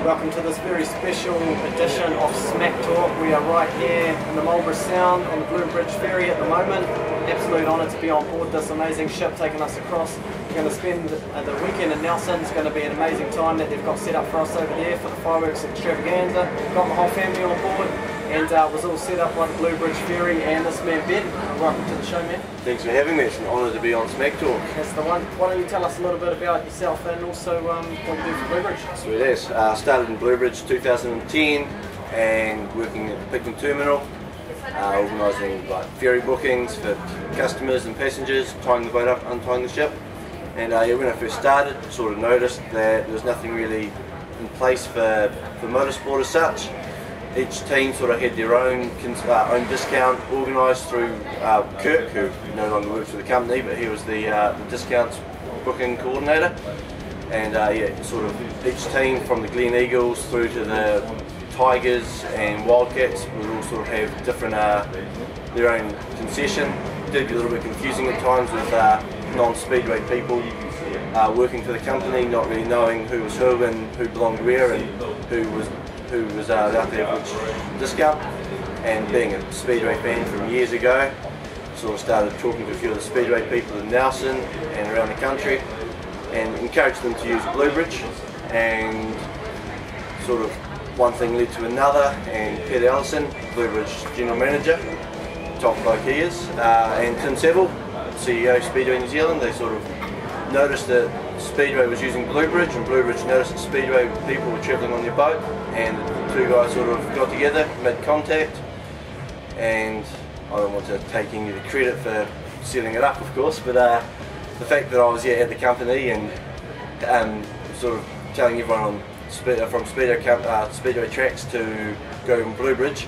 Welcome to this very special edition of Smack Talk. We are right here in the Marlborough Sound on the Blue Bridge Ferry at the moment. Absolute honour to be on board this amazing ship taking us across. We're going to spend the weekend in Nelson. It's going to be an amazing time that they've got set up for us over there for the fireworks extravaganza. Got my whole family on board and was all set up by the Blue Bridge Ferry and this man Ben. Welcome to the show, man. Thanks for having me. It's an honour to be on Smack Talk. That's the one. Why don't you tell us a little bit about yourself and also what you do for Blue Bridge? Sweet as. Started in Blue Bridge 2010 and working at the picking terminal, organising like ferry bookings for customers and passengers, tying the boat up, untying the ship. And when I first started, sort of noticed that there was nothing really in place for motorsport as such. Each team sort of had their own discount organised through Kirk, who no longer works for the company, but he was the discounts booking coordinator. And yeah, sort of each team from the Glen Eagles through to the Tigers and Wildcats would all sort of have different their own concession. It did get a little bit confusing at times with non-speedway people working for the company, not really knowing who was who and who belonged where and who was out there for which discount. And being a speedway fan from years ago, sort of started talking to a few of the speedway people in Nelson and around the country and encouraged them to use Blue Bridge, and sort of one thing led to another, and Peter Ellison, Blue Bridge General Manager, top bloke he is, and Tim Saville, CEO Speedway New Zealand, they sort of noticed that Speedway was using Blue Bridge, and Blue Bridge noticed that Speedway people were travelling on their boat, and the two guys sort of got together, made contact, and I don't want to take any of the credit for setting it up, of course, but the fact that I was at the company and sort of telling everyone on from Speedway tracks to go on Blue Bridge,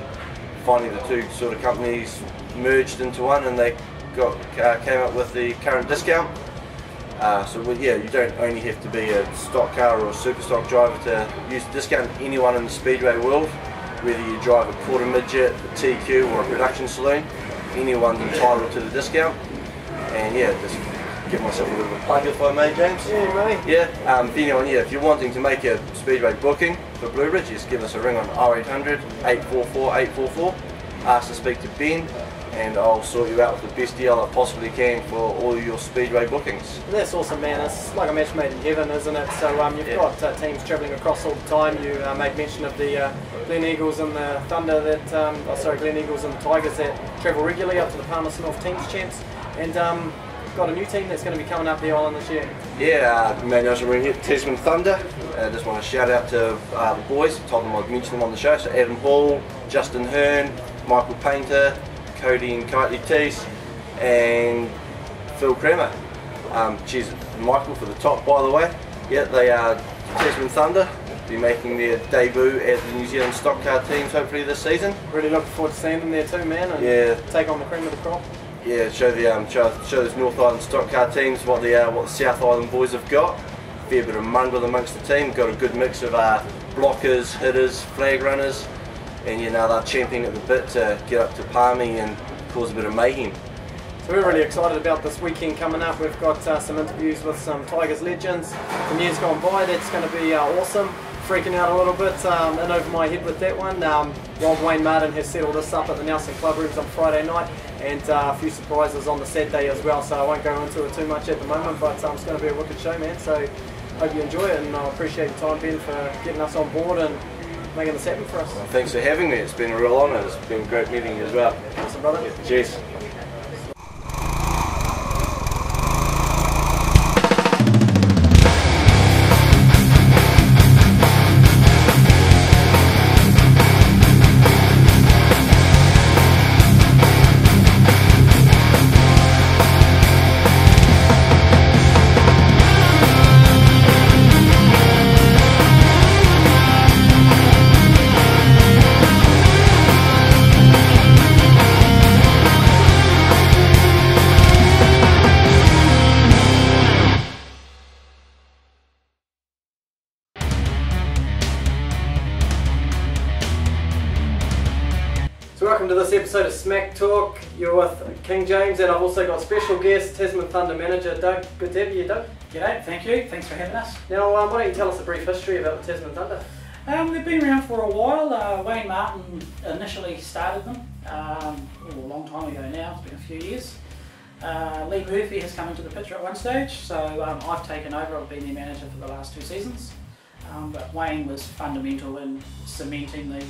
finally the two sort of companies merged into one, and they came up with the current discount. Yeah, you don't only have to be a stock car or a super stock driver to use the discount. Anyone in the speedway world, whether you drive a quarter midget, a TQ or a production saloon, anyone's entitled to the discount. And yeah, just give myself a little bit of plug if I may, James. Yeah, mate. Yeah, anyone, yeah, if you're wanting to make a speedway booking for Blue Bridge, just give us a ring on 0800 844 844. Ask to speak to Ben, and I'll sort you out with the best deal I possibly can for all your speedway bookings. That's awesome, man. It's like a match made in heaven, isn't it? So you've got teams travelling across all the time. You made mention of the Glen Eagles and the Thunder Glen Eagles and the Tigers that travel regularly up to the Palmerston North Teams Champs, and got a new team that's going to be coming up the island this year. Yeah, man, we're here at Tasman Thunder. I just want to shout out to the boys. Told them I'd mention them on the show. So Adam Hall, Justin Hearne, Michael Painter, Cody and Teece, and Phil Kramer. Cheers Michael for the top, by the way. Yeah, they are Tasman Thunder. Be making their debut at the New Zealand stock car teams hopefully this season. Really looking forward to seeing them there too, man. And yeah, take on the cream of the crop. Yeah, show those North Island stock car teams what the South Island boys have got. Fair bit of mongrel amongst the team. Got a good mix of blockers, hitters, flag runners, and you know they're champing at the bit to get up to Palmy and cause a bit of mayhem. So we're really excited about this weekend coming up. We've got some interviews with some Tigers legends from years gone by. That's going to be awesome. Freaking out a little bit in over my head with that one. Rob Wayne Martin has settled us up at the Nelson Club Rooms on Friday night, and a few surprises on the Saturday as well, so I won't go into it too much at the moment, but it's going to be a wicked show, man. So hope you enjoy it, and I appreciate your time, Ben, for getting us on board and making this happen for us. Well, thanks for having me. It's been a real honour. It's been great meeting you as well. Awesome, brother. Yeah, cheers. So welcome to this episode of Smack Talk. You're with King James, and I've also got special guest, Tasman Thunder manager Doug. Good to have you, Doug. G'day, thank you. Thanks for having us. Now, why don't you tell us a brief history about the Tasman Thunder? They've been around for a while. Wayne Martin initially started them a long time ago now. It's been a few years. Lee Murphy has come into the picture at one stage, so I've taken over. I've been their manager for the last 2 seasons. But Wayne was fundamental in cementing the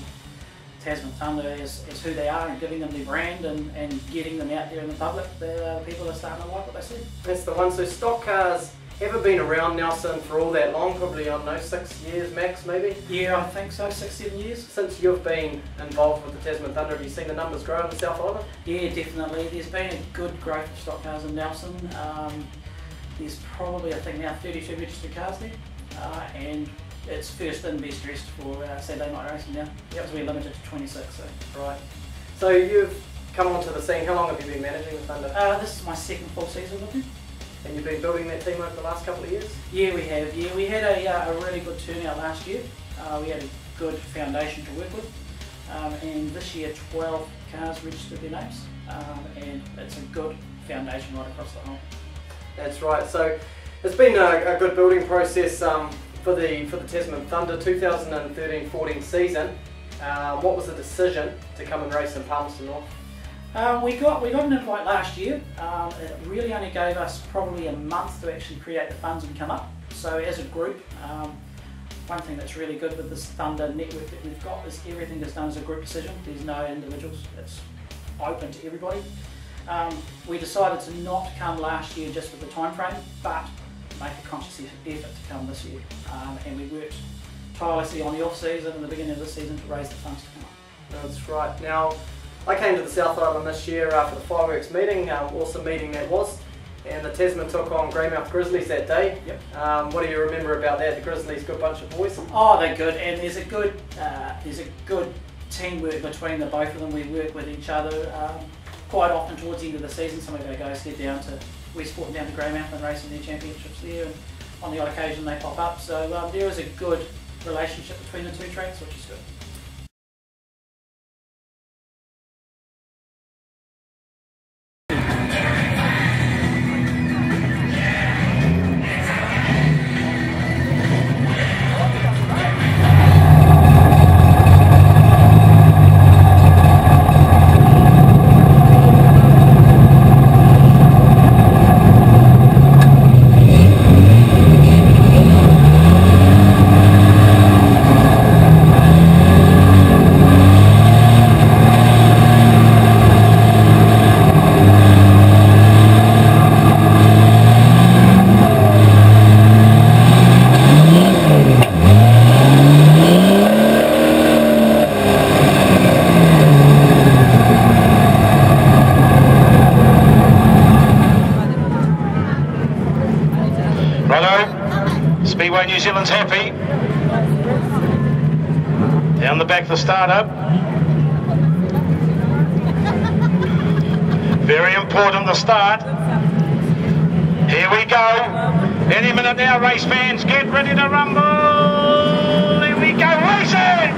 Tasman Thunder as who they are and giving them their brand and getting them out there in the public. The people are starting to like what they see. That's the one. So stock cars haven't been around, Nelson, for all that long, probably, I don't know, 6 years max maybe? Yeah, I think so, 6-7 years. Since you've been involved with the Tasman Thunder, have you seen the numbers grow in the South Island? Yeah, definitely. There's been a good growth of stock cars in Nelson. There's probably, I think now, 32 registered cars there. And it's first in, best dressed for Saturday night racing now. Because we're limited to 26. So. Right. So you've come onto the scene. How long have you been managing the Thunder? This is my second full season with them. And you've been building that team over the last couple of years? Yeah, we have. Yeah, we had a really good turnout last year. We had a good foundation to work with. And this year 12 cars registered their names. And it's a good foundation right across the whole. That's right. So it's been a good building process for the Tasman Thunder 2013-14 season. What was the decision to come and race in Palmerston North? We got an invite last year. It really only gave us probably a month to actually create the funds and come up. So as a group, one thing that's really good with this Thunder network that we've got is everything is done as a group decision. There's no individuals. It's open to everybody. We decided to not come last year just with the time frame, but make a conscious effort to come this year. And we worked tirelessly on the off season and the beginning of the season to raise the funds to come up. That's right. Now, I came to the South Island this year for the fireworks meeting, awesome meeting that was, and the Tasman took on Greymouth Grizzlies that day. Yep. What do you remember about that? The Grizzlies, good bunch of boys. Oh, they're good, and there's a good teamwork between the both of them. We work with each other. Quite often towards the end of the season, some of our guys head down to Westport and down to Greymouth and racing their championships there, and on the odd occasion they pop up. So there is a good relationship between the two tracks, which is good. Speedway New Zealand's happy. Down the back the startup. Very important the start. Here we go. Any minute now, race fans, get ready to rumble. Here we go, racing!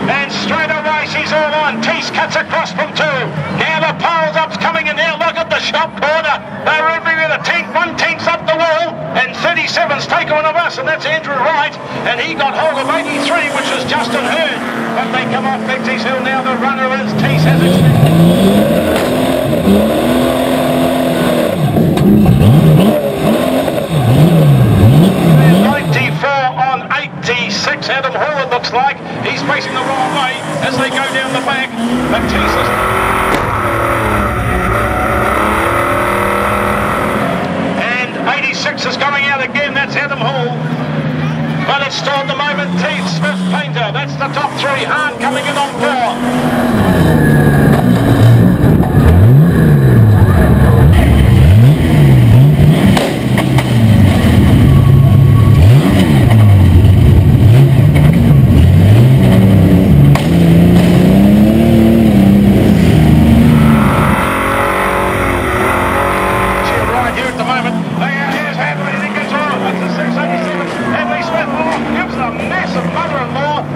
And straight away she's all on. Teece cuts across from 2. Now the poles up's coming in now. Look at the shop corner. They're everywhere. The 1/10's up the wall. And 37's taken one of us, and that's Andrew Wright. And he got hold of 83, which was Justin Hearne. But they come off Bexley's Hill now. The runner is Teece has on 86, Adam Hall it looks like. He's facing the wrong way as they go down the back. But Teece is... And 86 is coming out again, that's Adam Hall. But it's still at the moment Teece, Smith, Painter, that's the top 3. Hearne coming in on 4.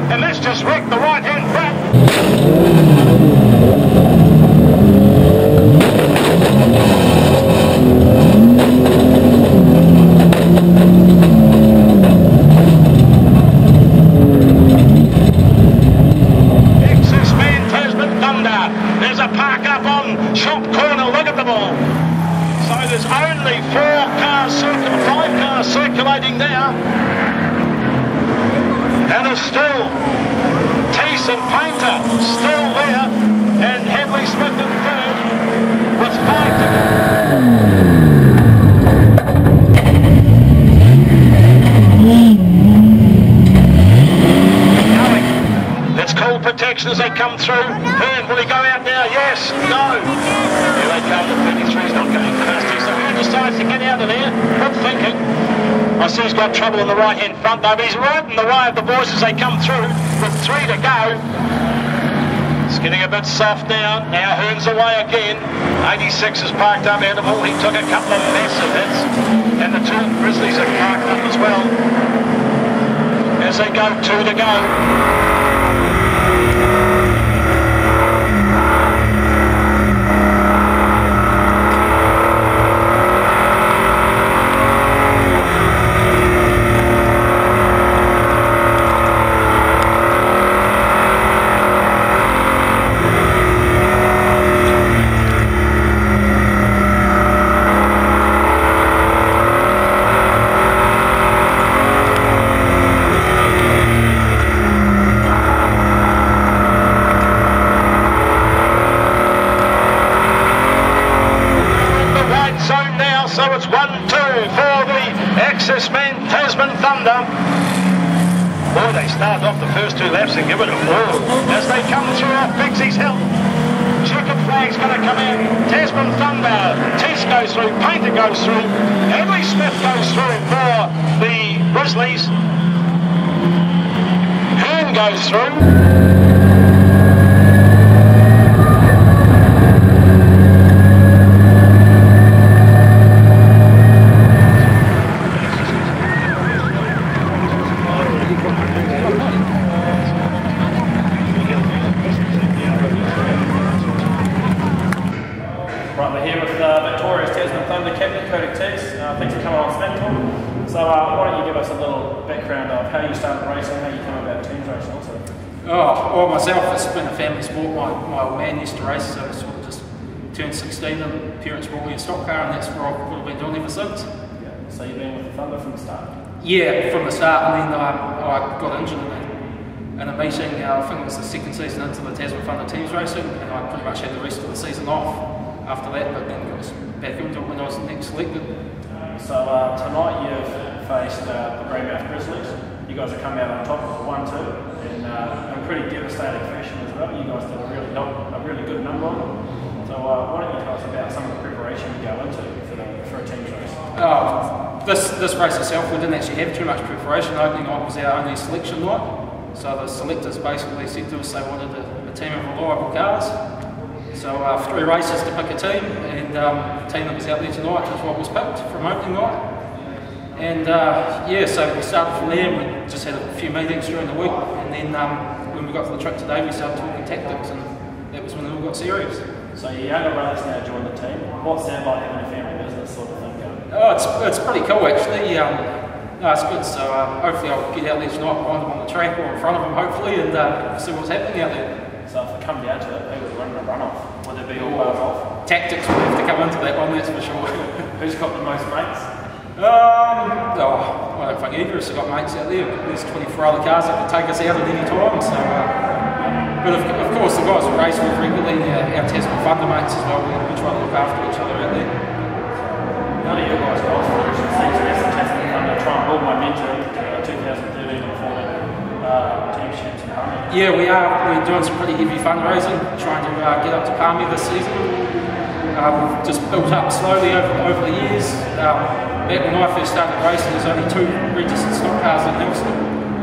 And let's just wreck the right-hand back. is still Teece and Painter still there, and Hadley Smith in third with 5 to go. Let's call protection as they come through. Hearne, will he go out now? Yes, no. Here they come, the 33's not going fast. So Hearne decides to get out of there. Good thinking. I see he's got trouble in the right-hand front though, but he's right in the way of the boys as they come through with 3 to go. It's getting a bit soft now. Now Hearne's away again. 86 is parked up out of all. He took a couple of massive hits. And the 2 Grizzlies are parked up as well. As they go, 2 to go. So it's 1-2 for the Tasman Thunder. Boy, they started off the first 2 laps and give it a whirl. As they come through off Bixie's Hill, checkered flag's going to come in. Tasman Thunder, Teece goes through, Painter goes through, Hadley Smith goes through for the Grizzlies. Hearne goes through. Right, we're here with Victoria's Tasman Thunder captain, Cody Teece. Thanks for coming on Snack Talk. So why don't you give us a little background of how you started racing, how you came about teams racing also? Oh, well, myself, it's been a family sport. My old man used to race, so I sort of just turned 16 and parents brought me a stock car, and that's what I've been doing ever since. Yeah. So you've been with the Thunder from the start? Yeah, from the start, and then I got injured in a meeting. I think it was the second season into the Tasman Thunder teams racing, and I pretty much had the rest of the season off after that, but then got back into it when I was next selected. So tonight you've faced the Greymouth Grizzlies. You guys have come out on top of 1-2 and in pretty devastating fashion as well. You guys did a really good number on them. So why don't you tell us about some of the preparation you go into for a team's race? This race itself, we didn't actually have too much preparation. Opening night was our only selection night. So the selectors basically said to us they wanted a team of reliable cars. So 3 races to pick a team, and the team that was out there tonight is what was picked from opening night. And yeah, so we started from there. We just had a few meetings during the week, and then when we got to the track today, we started talking tactics, and that was when it all got serious. So your younger brothers now joined the team. What's that like having a family business sort of thing going? Oh, it's pretty cool actually. No, it's good. So hopefully I'll get out there tonight behind them on the track or in front of them, hopefully, and see what's happening out there. So if it come down to it, who would win the run-off? Would it be all bars off? Tactics would have to come into that one, that's for sure. Who's got the most mates? I don't think either of us have got mates out there. There's 24 other cars that can take us out at any time. So, but of course, the guys we race with regularly, our Tasman Thunder mates as well, we try to look after each other out there. None of you guys got the Tasman Thunder try and build momentum to 2013 and 14 team champs in Palmy. Yeah, we are. We're doing some pretty heavy fundraising, trying to get up to Palmy this season. We've just built up slowly over the years. Back when I first started racing, there's only 2 registered stock cars in Nelson,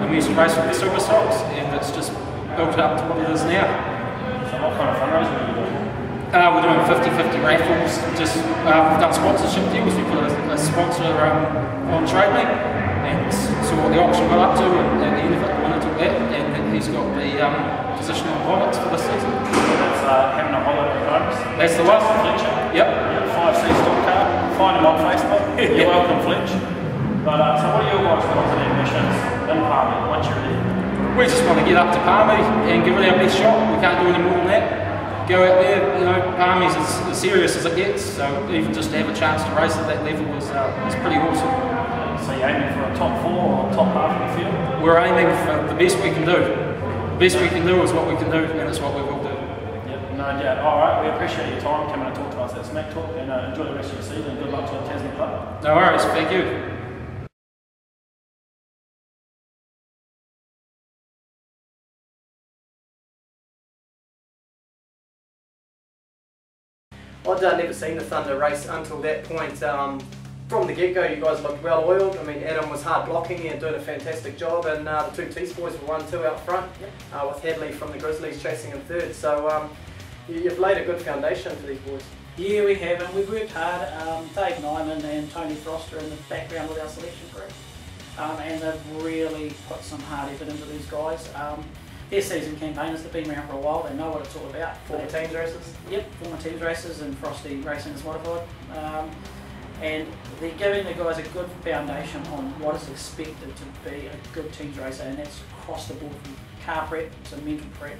and we used to race with the super stocks, and it's just built up to what it is now. So what kind of fundraising are you doing? We're doing 50-50 raffles. Just we've done sponsorship deals. We put a sponsor on Trade Me, and saw what the auction got up to, and at the end of it, the winner took that, and he's got the position on bonnets for this season. That's having a holiday at home. That's the one. Fletcher. Yep. 5C stock car. Find him on Facebook. You're welcome, Fletch. But so what are your guys' goals and ambitions in Palmy once you're there? We just want to get up to Palmy and give it our best shot. We can't do any more than that. Go out there, you know, Palmy's as serious as it gets, so even just to have a chance to race at that level is pretty awesome. So you're aiming for a top 4 or top half of the field? We're aiming for the best we can do. The best we can do is what we can do, and it's what we will do. Yep, no doubt. Alright, we appreciate your time coming and talk to us at Smack Talk, and enjoy the rest of your season. Good luck to the Tasman Thunder. No worries, thank you. I'd never seen the Thunder race until that point. From the get-go, you guys looked well oiled. I mean, Adam was hard blocking and doing a fantastic job, and the two Teece boys were 1-2 out front, with Hadley from the Grizzlies chasing in third. So you've laid a good foundation for these boys. Yeah, we have, and we've worked hard. Dave Nyman and Tony Froster in the background with our selection group, and they've really put some hard effort into these guys. They're seasoned campaigners, they've been around for a while, they know what it's all about. Former teams races? Yep, former teams races, and Frosty Racing is modified. And they're giving the guys a good foundation on what is expected to be a good teams racer, and that's across the board from car prep to mental prep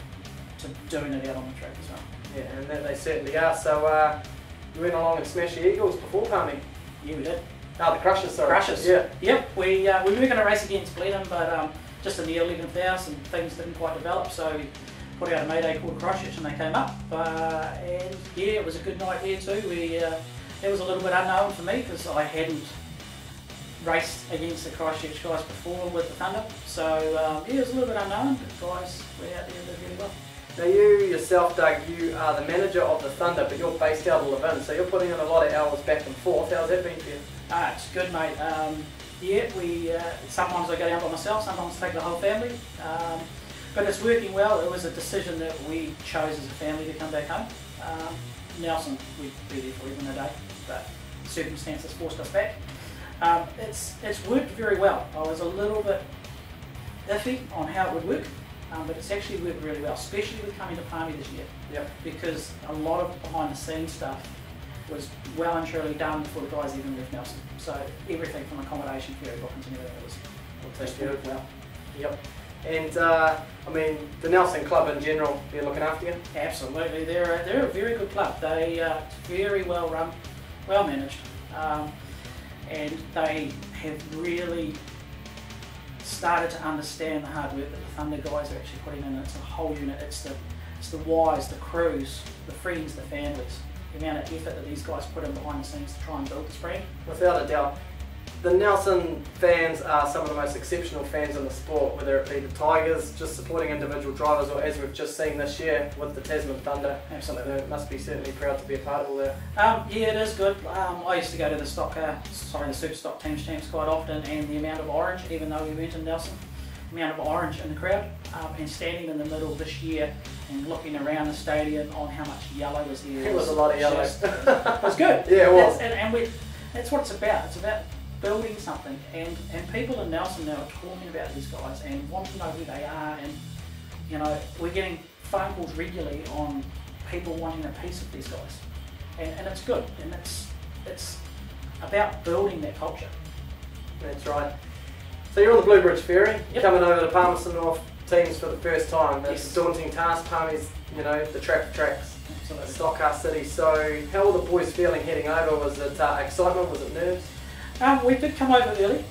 to doing it out on the track as well. Yeah, and that they certainly are. So you went along and smashed the Eagles before Palmy? Yeah, we did. Oh, the Crushers, sorry. Crushers. Yeah. Yep, we were going to race against Blenheim, but just in the 11th hour, some things didn't quite develop, so we put out a mayday called Christchurch and they came up. And yeah, it was a good night there too. It was a little bit unknown for me because I hadn't raced against the Christchurch guys before with the Thunder. So yeah, it was a little bit unknown, but the guys were out there and did really well. Now you yourself, Doug, you are the manager of the Thunder, but you're based out of Levin, so you're putting in a lot of hours back and forth. How's that been for you? It's good, mate. Yeah, sometimes I go down by myself, sometimes I take the whole family. But it's working well. It was a decision that we chose as a family to come back home. Nelson, we'd be there for even a day, but circumstances forced us back. It's worked very well. I was a little bit iffy on how it would work, but it's actually worked really well, especially with coming to Palmy this year. Yep. Because a lot of behind the scenes stuff was well and truly done before the guys even left Nelson. So everything from accommodation, ferry bookings and everything was worked well. Yep. And I mean, the Nelson Club in general, they're looking after you? Absolutely, they're a very good club. They are very well run, well managed, and they have really started to understand the hard work that the Thunder guys are actually putting in. It's a whole unit. It's the wives, the crews, the friends, the families. The amount of effort that these guys put in behind the scenes to try and build this brand. Without a doubt. The Nelson fans are some of the most exceptional fans in the sport, whether it be the Tigers, just supporting individual drivers, or as we've just seen this year with the Tasman Thunder. Absolutely. It must be certainly proud to be a part of all that. Yeah, it is good. I used to go to the the super stock teams champs quite often, and the amount of orange, even though we went in Nelson, the amount of orange in the crowd, and standing in the middle this year and looking around the stadium on how much yellow was here. It was a lot of yellow. It was good. Yeah, it was. That's what it's about. It's about building something, and people in Nelson now are talking about these guys and want to know who they are, and you know, we're getting phone calls regularly on people wanting a piece of these guys, and it's good, and it's about building that culture. That's right. So you're on the Blue Bridge Ferry, Yep. coming over to Palmerston North teams for the first time. It's Yes. a daunting task. Palmy's, you know, the track for tracks, Absolutely. stock car city. So how were the boys feeling heading over? Was it excitement? Was it nerves? We did come over early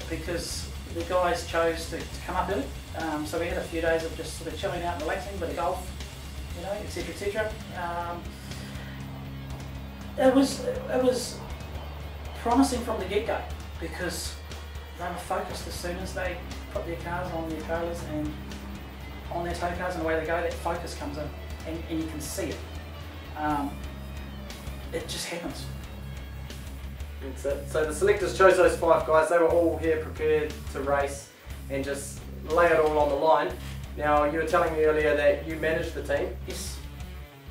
because the guys chose to come up early. So we had a few days of just sort of chilling out and relaxing, a bit of golf, you know, etc., etc. It was promising from the get-go because they were focused as soon as they put their cars on their trailers and on their tow cars and away they go. That focus comes in, and you can see it. It just happens. That's it. So the selectors chose those 5 guys. They were all here prepared to race and just lay it all on the line. Now, you were telling me earlier that you manage the team. Yes.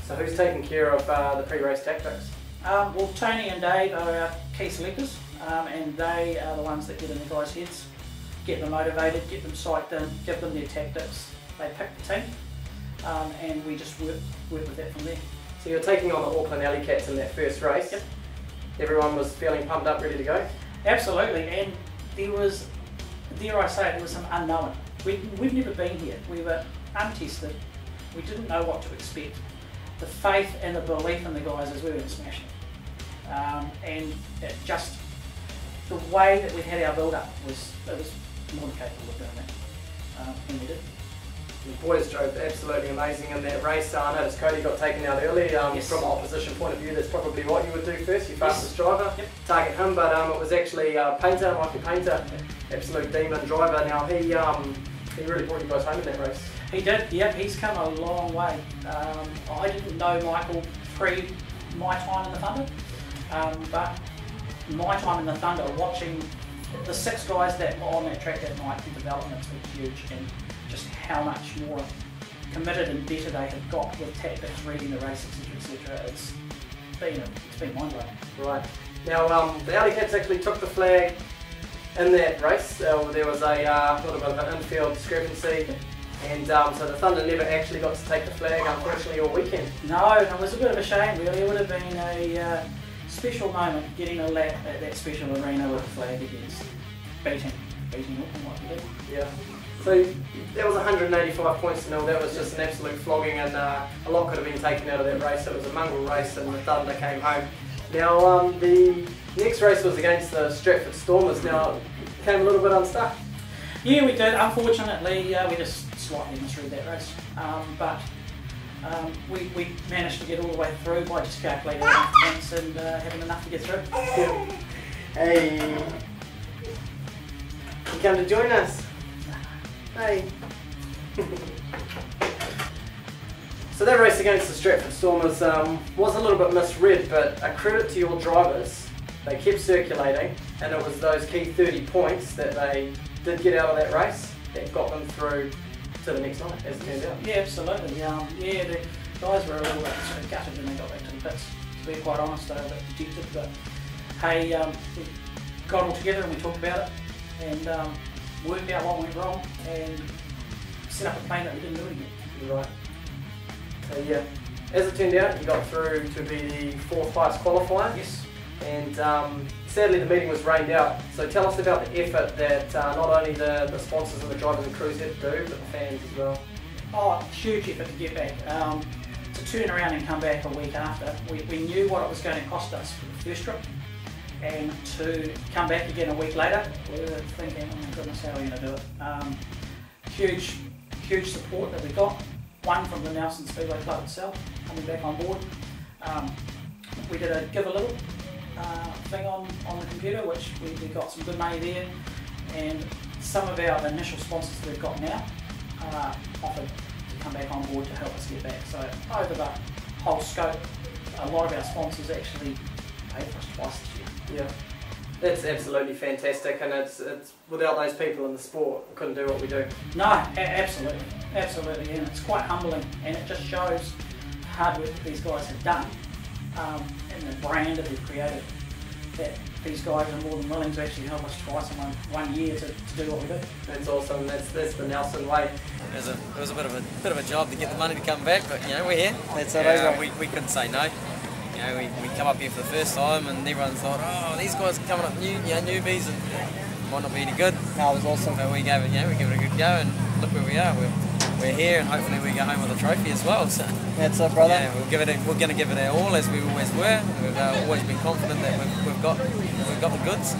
So who's taking care of the pre-race tactics? Well, Tony and Dave are our key selectors, and they are the ones that get in the guys' heads, get them motivated, get them psyched in, give them their tactics. They pick the team, and we just work with that from there. So you're taking on the Auckland Alley Cats in that first race. Yep. Everyone was feeling pumped up, ready to go? Absolutely, and there was, dare I say it, there was some unknown. We'd never been here. We were untested. We didn't know what to expect. The faith and the belief in the guys is we were going to smash them. And it just the way that we had our build-up was more than capable of doing that, and we did. The boys drove absolutely amazing in that race. I noticed Cody got taken out early. Yes. From an opposition point of view, that's probably what you would do first, your fastest driver, Yep. target him, but it was actually Painter, Michael Painter, absolute demon driver. Now he really brought you guys home in that race. He did, yep, he's come a long way. I didn't know Michael pre my time in the Thunder, but my time in the Thunder, watching the 6 guys that were on that track that night, the developments were huge, and just how much more committed and better they have got with tactics, reading the race, etc. It's been mind-blowing. Right. Now the Alley Cats actually took the flag in that race. There was a little bit of an infield discrepancy, and so the Thunder never actually got to take the flag, unfortunately, all weekend. No, it was a bit of a shame really. It would have been a special moment getting a lap at that special arena with the flag against beating Auckland like we did. Yeah. So that was 185 points to 0. That was just an absolute flogging, and a lot could have been taken out of that race. It was a mongrel race, and the Thunder came home. Now the next race was against the Stratford Stormers. Now it came a little bit unstuck. Yeah, we did. Unfortunately, we just slightly misread that race, but we managed to get all the way through by just calculating enough points and having enough to get through. Yeah. Hey, you come to join us? Hey. So that race against the Stratford Stormers was a little bit misread, but a credit to your drivers. They kept circulating, and it was those key 30 points that they did get out of that race that got them through to the next night, as it turned out. Yeah, absolutely. Yeah, the guys were a little bit sort of gutted when they got back to the pits. To be quite honest, they were a bit dejected, but hey, we got all together and we talked about it, and worked out what went wrong, and set up a plan that we didn't do it again. Right. So yeah, as it turned out, you got through to be the 4th highest qualifier. Yes. And sadly the meeting was rained out. So tell us about the effort that not only the sponsors and the drivers and crews had to do, but the fans as well. Oh, huge effort to get back. To turn around and come back a week after, we knew what it was going to cost us for the first trip, and to come back again a week later, we were thinking, oh my goodness, how are we going to do it? Huge support that we got. One from the Nelson Speedway Club itself, coming back on board. We did a give a little thing on the computer, which we got some good money there, and some of our initial sponsors that we've got now offered to come back on board to help us get back. So over the whole scope, a lot of our sponsors actually paid for us twice this year. Yeah, that's absolutely fantastic, and it's without those people in the sport, we couldn't do what we do. No, absolutely, and it's quite humbling, and it just shows the hard work that these guys have done, and the brand that they've created, that these guys are more than willing to actually help us twice in one year to do what we do. That's awesome. That's the Nelson way. It was a bit of a job to get the money to come back, but we're here. That's it. We couldn't say no. We come up here for the first time, and everyone thought, oh, these guys are coming up newbies, and might not be any good. No, it was awesome. But we gave it a good go, and look where we are. We're here, and hopefully we go home with a trophy as well. So that's it, brother. Yeah, we're going to give it our all, as we always were. We've always been confident that we've got the goods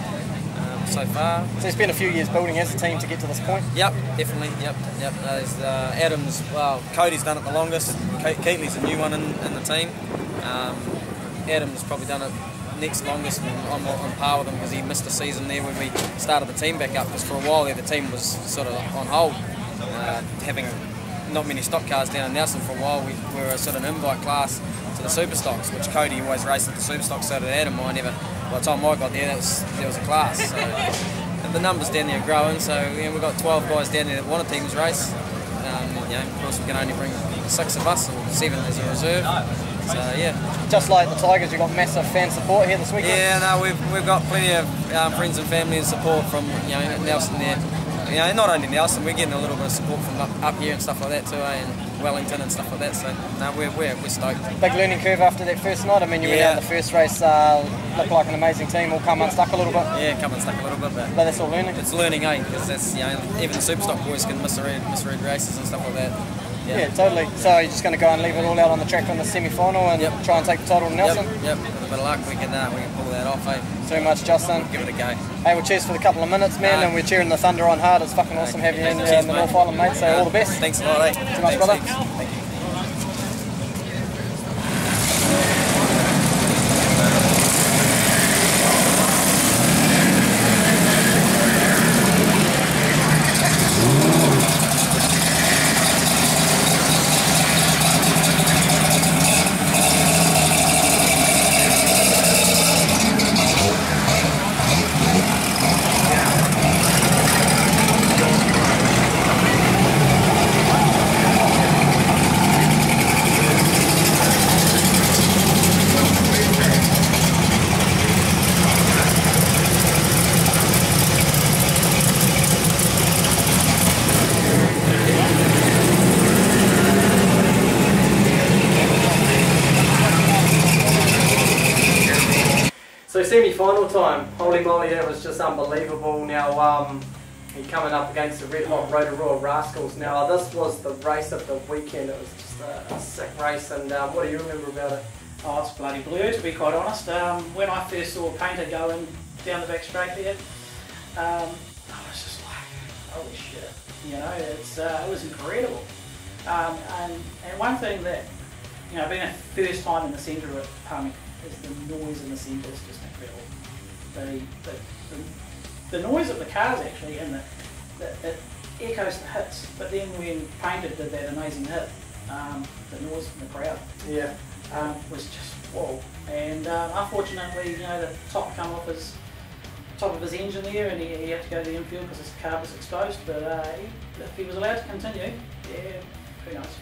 so far. So it's been a few years building as a team to get to this point. Yep, definitely. Yep. There's Adams. Well, Cody's done it the longest. Keatley's a new one in the team. Adam's probably done it next longest, and I'm on par with him because he missed a season there when we started the team back up, because for a while there the team was sort of on hold, having not many stock cars down in Nelson for a while. We were a sort of an invite class to the super stocks, which Cody always raced at the super stocks, so did Adam. By the time I got there, there was a class. So, and the numbers down there are growing, so we've got 12 guys down there that want a team's race. Of course we can only bring 6 of us, or 7 as a reserve. So yeah. Just like the Tigers, you've got massive fan support here this weekend. Yeah, no, we've got plenty of friends and family and support from Nelson there. Not only Nelson, we're getting a little bit of support from up here and stuff like that too, and Wellington and stuff like that. So no, we're stoked. Big learning curve after that first night. I mean, you went out in the first race, looked like an amazing team. All come unstuck a little bit. Yeah, come unstuck a little bit, but that's all learning. It's learning, because that's even the Superstock boys can misread races and stuff like that. Yeah, totally. So you're just going to go and leave it all out on the track on the semi-final and try and take the title to Nelson? Yep. With a bit of luck, we can pull that off, eh? too much, Justin. Give it a go. Hey, well, cheers for the couple of minutes, man, and we're cheering the Thunder on hard. It's fucking awesome having you in the North Island, mate, so all the best. Thanks a lot, eh? Too much, brother. Thank you. So semi-final time, holy moly, that was just unbelievable. Now, he coming up against the Red Hot Rotorua Rascals. Now, this was the race of the weekend. It was just a sick race, and what do you remember about it? Oh, it's bloody blue, to be quite honest. When I first saw Painter going down the back straight there, I was just like, holy shit, you know, it was incredible. And one thing that, you know, being a first time in the centre at Palmerston is the noise in the centre is just incredible. The noise of the cars actually, and it echoes the hits, but then when Painter did that amazing hit, the noise from the crowd was just whoa. And unfortunately, you know, the top come off his top of his engine there, and he had to go to the infield because his car was exposed. But if he was allowed to continue, yeah, who knows.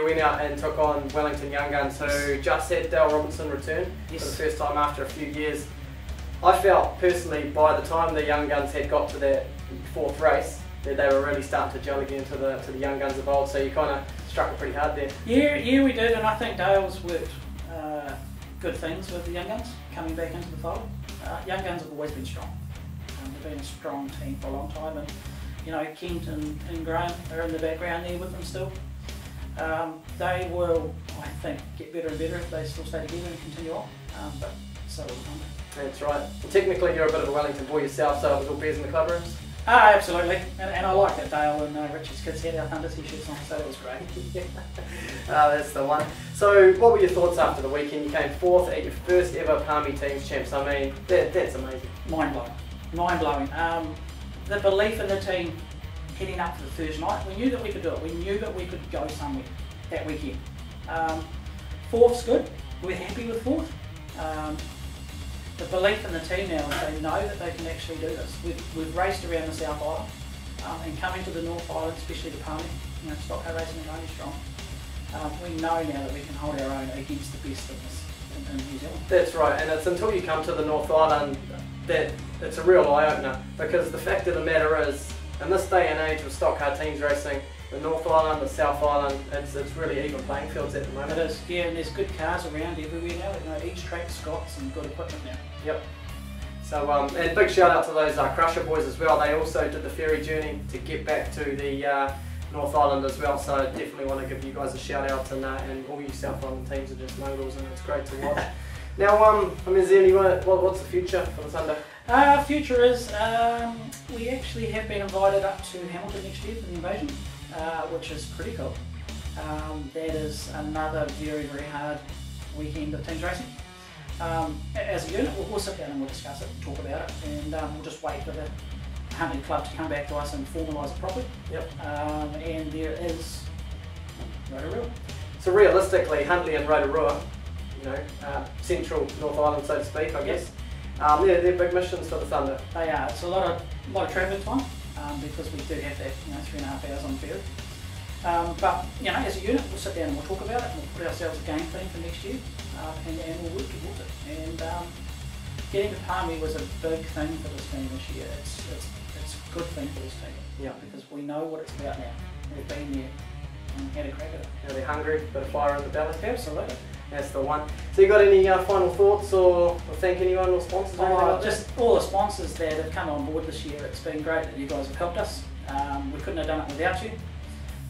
went out and took on Wellington Young Guns, who just had Dale Robinson return for the first time after a few years. I felt personally by the time the Young Guns had got to their 4th race that they were really starting to gel again to the Young Guns of old, so you kind of struck it pretty hard there. Yeah, we did, and I think Dale's worked good things with the Young Guns coming back into the fold. Young Guns have always been strong. They've been a strong team for a long time, and you know, Kent and Graham are in the background there with them still. They will, I think, get better and better if they still stay together and continue on, but so will Thunder. That's right. And technically you're a bit of a Wellington boy yourself, so it was all beers in the club rooms? Absolutely, and I like that Dale and Richard's kids had our Thunder t-shirts on, so that was great. That's the one. So what were your thoughts after the weekend? You came 4th at your first ever Palmy Teams Champs. I mean, that's amazing. Mind-blowing. Mind-blowing. The belief in the team heading up to the Thursday night, we knew that we could do it. We knew that we could go somewhere that weekend. 4th's good. We're happy with 4th. The belief in the team now is they know that they can actually do this. We've raced around the South Island and coming to the North Island, especially the Palmy, you know, stock car racing is only strong. We know now that we can hold our own against the best of this in New Zealand. That's right, and it's until you come to the North Island that it's a real eye-opener, because the fact of the matter is, in this day and age with stock car teams racing, the North Island, the South Island, it's really even playing fields at the moment. It is, yeah, and there's good cars around everywhere now. You know, each track's got some good equipment now. Yep. So, and big shout out to those Crusher boys as well. They also did the ferry journey to get back to the North Island as well. So definitely want to give you guys a shout out, and all you South Island teams are just moguls, and it's great to watch. Now, I mean, is there anyone, what's the future for the Thunder? Future is, we actually have been invited up to Hamilton next year for the Invasion, which is pretty cool. That is another very, very hard weekend of teams racing. As a unit, we'll sit down and we'll discuss it and talk about it, and we'll just wait for the Huntley Club to come back to us and formalise it properly. Yep. And there is Rotorua. So realistically, Huntley and Rotorua, you know, central North Island, so to speak, I guess. They're big missions for the Thunder. They are. It's a lot of travelling time because we do have that, you know, 3.5 hours on the ferry. But you know, as a unit, we'll sit down and we'll talk about it, and we'll put ourselves a game plan for next year, and we'll work towards it. And getting to Palmy was a big thing for this team this year. It's a good thing for this team. Yeah. Because we know what it's about now. We've been there and had a crack at it. Yeah, they're hungry, bit of fire in the belly. Absolutely. That's the one. So you got any final thoughts or thank anyone or sponsors or anything like just all the sponsors that have come on board this year. It's been great that you guys have helped us. We couldn't have done it without you.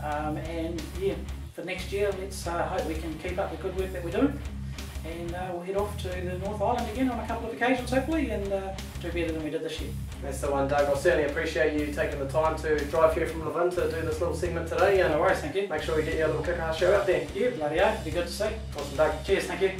And yeah, for next year, let's hope we can keep up the good work that we're doing. And we'll head off to the North Island again on a couple of occasions hopefully, and do better than we did this year. That's the one, Doug. I certainly appreciate you taking the time to drive here from Levin to do this little segment today. And no worries, thank you. Make sure we get your little kick-ass show out there. Yeah, bloody hell, it'd be good to see. Awesome, Doug. Cheers, thank you.